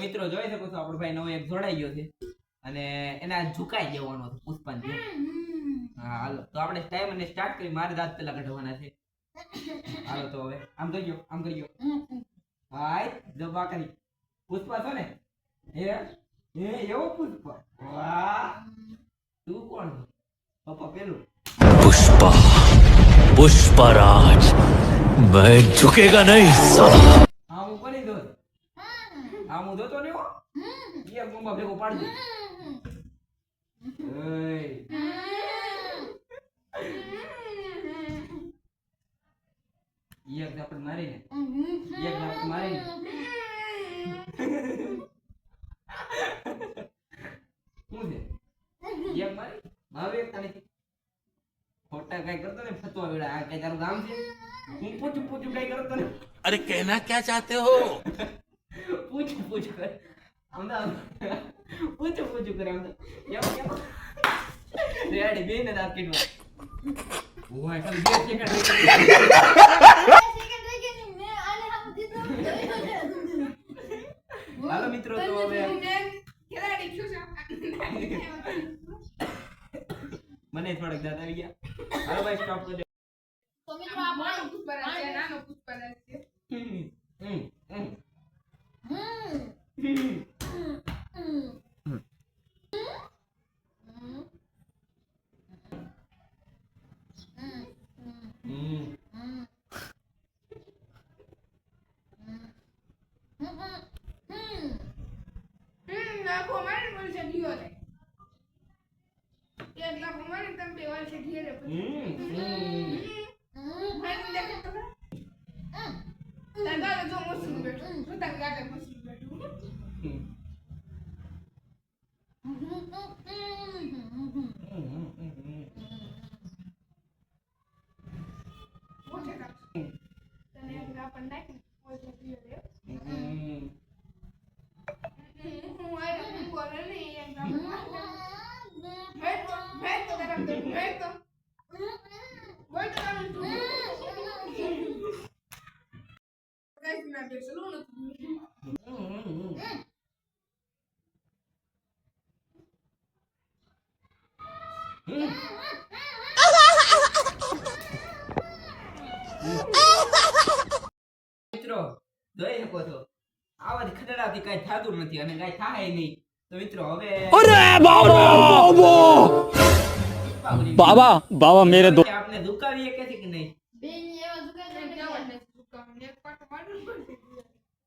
મિત્રો જોઈ શકો છો આપણો ભાઈ નવો એક જોડાઈ ગયો છે અને એના ઝુકાઈ જવાનો છે પુષ્પાન જે. હા હાલો તો આપણે ટાઈમ અને સ્ટાર્ટ કરી મારે દાંત પેલા કઢવાના છે. હાલો તો હવે આમ કરજો આમ કરજો. હાય દબા કરી પુષ્પા છો ને એ એવો પુષ્પા વાહ તું કોણ પપ્પા પેલું पुष्पा पुष्पराज मैं झुकेगा नहीं साला હા હું કરી દો હા હું જોતો ને હો એ ગોમા ભેગો પાડજો એક ઝાપટ મારીને એક ઝાપટ મારીને શું છે એક મારી હવે એક તારી ખોટા કઈ કરતો ને ફતવા વેળા આ કઈ તારું ગામ છે હું પૂછું પૂછું કઈ કરતો ને अरे कहना क्या चाहते हो પૂછું પૂછું કરે અમદાવાદ પૂછું પૂછું કરે અમદાવાદ એમ કેમ રેડી બે ને દાંત કીધું ઓય ખાલી 2 સેકન્ડ હાલો મિત્રો તો હવે મને થોડાક દાંત આવી ગયા હાલો ભાઈ સ્ટોપ કરી દો તો મિત્રો આ પાણી પુષ્પરાજ છે નાનો પુષ્પરાજ છે નાખો મારે બોલ છે દિયો રે એક લાખ મારે તમ બે વાર છે ઘેરે ભાઈ દેખો તો દાદા જો મસ્ત બેઠો તો દાદા મસ્ત બેઠો તને એક આપણ નાખી બોલ છે દિયો રે હું આરે હું બોલે નહીં એક બેઠો બેઠો તરફ બેઠો બોલ તો કામ તું ગાઈસ ના બે સલૂન મિત્રો જોઈ શકો છો આવાથી ખડડાથી કઈ થાતું નથી અને કઈ થાય નહીં તો મિત્રો હવે अरे बाबा बाबा मेरे दो આપણે ઝુકાવીએ કે કે નહીં બેન એવા સુકાય છે हाँ। ને એક પાટ મારું પડશે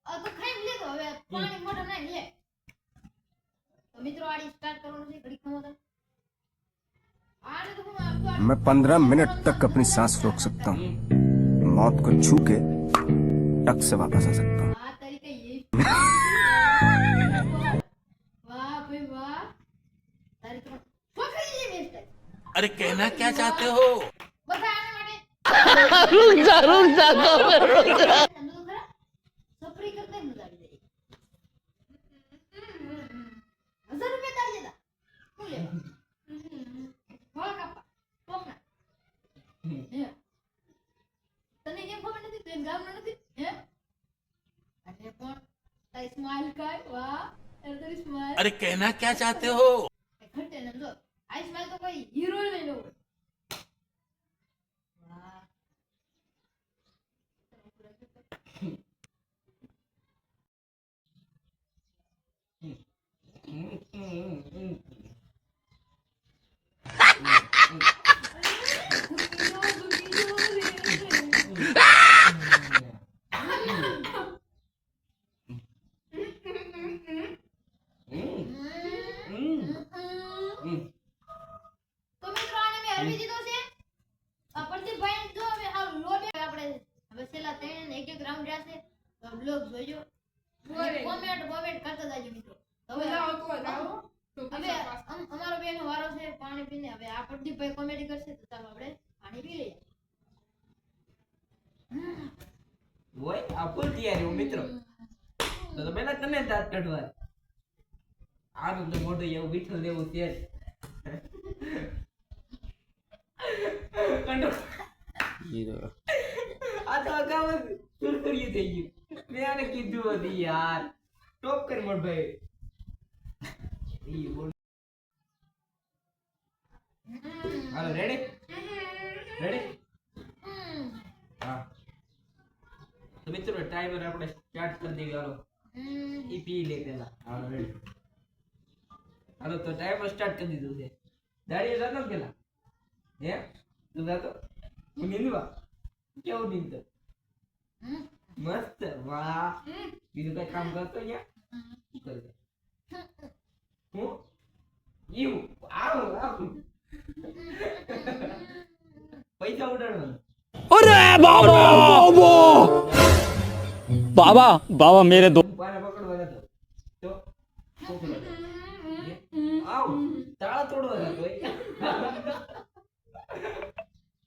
આ તો ખાઈ લીધો હવે પાણી મોઢા નાખી લે તો મિત્રો આડી સ્ટાર્ટ કરવાનું છે ઘડી ખમો તો આને તો હું આપતો मैं 15 मिनट तक अपनी सांस रोक सकता हूँ मौत को छू के टक से वापस आ सकता हूँ આ તરીકે વાહ ભાઈ વાહ તારી તો પકડી લે બેસ્ટ अरे कहना क्या चाहते हो બધા આને માટે रुक जा दो સપરી કરતે મજા આવી જાય 1000 રૂપિયા તારી દેતા શું લેવા વાહ કાપા પોકના હે તને કેમ ખબર નથી તું ગામ નથી હે અરે પણ તારી સ્માઈલ કાય વાહ તારી સ્માઈલ अरे कहना क्या चाहते हो ઘટે ને જો આ સ્માઈલ તો કોઈ હીરો નહીં નો વાહ તો મિત્રો આને મે હરવી દીધો છે આ પ્રદીપભાઈ જો હવે હાવ લોડ આપણે હવે છેલ્લા 3 ને 1 રાઉન્ડ રહેશે તો બ્લોગ જોજો કોમેન્ટ કરતા જાજો મિત્રો હવે જાઓ તો જાઓ હવે અમારો બેનો વારો છે પાણી પીને હવે આ પ્રદીપભાઈ કોમેડી કરશે તો ચાલો આપણે પાણી પી લઈએ ઓય આ ફૂલ તૈયારી હો મિત્રો તો પહેલા તમે દાંત કાઢવા આ તો મોઢું એવું વિઠ્ઠલ દેવું છે કંડો આ તો અગાઉ સુરસુરિયું થઈ ગયું મેં આને કીધું હતું યાર ટોપ કરી મોટભાઈ ઈ બોલ હાલો રેડી હા તો મિત્રો ટાઈમર આપણે સ્ટાર્ટ કરી દઈએ હાલો ઈ પી લે પેલા હાલો રેડી હાલો તો ટાઈમર સ્ટાર્ટ કરી દીધું છે દાડી જાતો ને પેલા હે તું જાતો હું નીંદવા કેવું નીંદતો મસ્ત વાહ બીજું કઈ કામ કરતો અહીંયા શું કરે હું ઈવ આવ પૈસા ઉડાડવાનું अरे बाबा बाबा मेरे दो પાને પકડવા જતો તો છોકરો આવ તાળા તોડવા જતો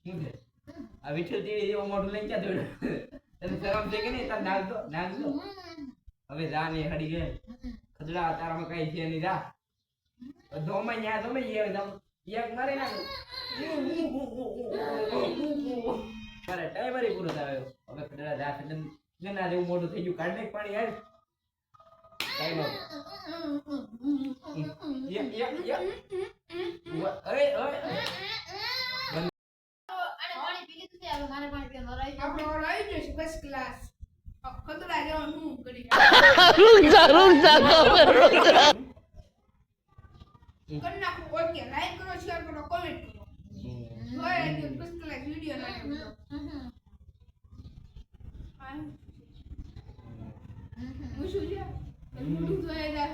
શું છે આ વિઠ્ઠલ ટીવી જેવો મોઢું લઈને ક્યાં દોડ્યો તને શરમ છે કે નહીં તાર નાખજો હવે જા ને હડી ગયે ખદડા તારામાં કઈ છે નહીં જા ધોમાં ન્યા ધોમે એ એક મારે નાખ મારે ટાઈમર પૂરો થયો હવે ખદડા જા ગના જેવું મોઢું થઈ ગયું કાઢ નાખ પાણી યાર ટાઈમર ઓય ઓય આને પાણી પી લીધું છે હવે મારે પાણી પીવાનું રહી ગયું. આપણે ઓલો આવી જશે ફર્સ્ટ ક્લાસ ખતરા જેવાનું હું કરી કરી નાખું ઓકે લાઈક કરો શેર કરો કોમેન્ટ કરો હોય કે ફર્સ્ટ ક્લાસ વિડિયો નાખો હું શું છે મોટું જોઈ જા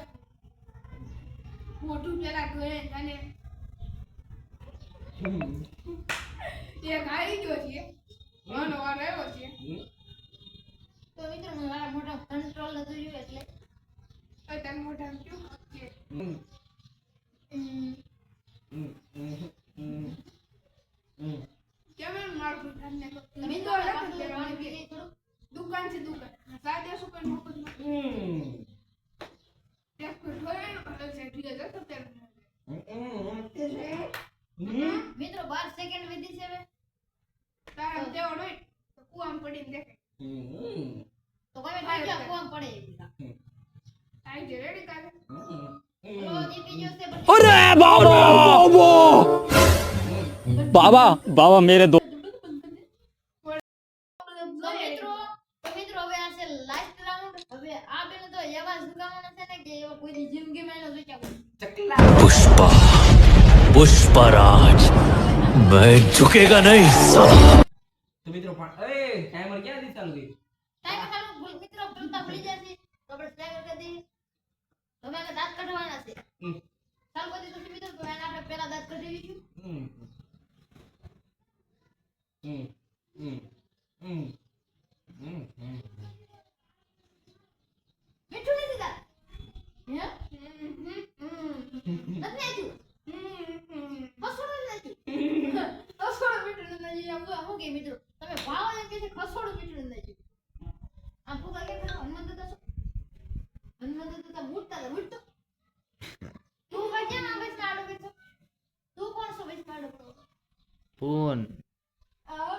મોટું પેલા જોઈ અને એક આવી ગયો છે વાનો વાર આવ્યો છે તો મિત્રો મારા મોટા કંટ્રોલ નતું જોયું એટલે તન મોઢા કેવું છે કેમ મારું ધ્યાન તમે તો પાણી પી લઈ થોડું દુકાન છે દુકાન સાદે સુપર મોકલ ટેસ્ટ પર જોઈને ભલે છે ઠીક છે તો તેલ મિત્રો 12 સેકન્ડ વીતી છે હવે તારા દેવો નહીં તો કુવામ પડીને દેખાય તો કમે પાછા કોમ પડે આઈ જે રેડી કાલે લો જી પીજો છે अरे बाबा बाबा मेरे दो તો મિત્રો હવે આ છે લાસ્ટ રાઉન્ડ હવે આ બેને તો એવા ઝુકાવાના છે ને કે એવા કોઈ જીમ ગેમ એનો જોઈતા કોઈ ચકલા पुष्पा पुष्पराज मैं झुकेगा नहीं साला તો મિત્રો પણ એ ટાઈમર ક્યાં દી ચાલુ ગયું ટાઈમ ખાલી ભૂલ મિત્રો બોલતા ભૂલી જશે તો આપણે સ્ટાર્ટ કરી દઈએ હવે આને દાંત કાઢવાના છે ચાલ બધી તો મિત્રો તો એને આપણે પહેલા દાંત કાઢી દઈશું મીઠું નથી દાંત હે નથી આજુ ખસોડું નથી ખસોડું મીઠું નથી આમ તો હું કે મિત્રો તમે ભાવ એમ કે છે ખસોડું મીઠું નથી આમ પૂરા કે હનુમાન દાદા તો ઉઠતા તું ભાઈ કેમ આમ બેસ કાઢો કે તું કોણ છો બેસ કાઢો ફોન આ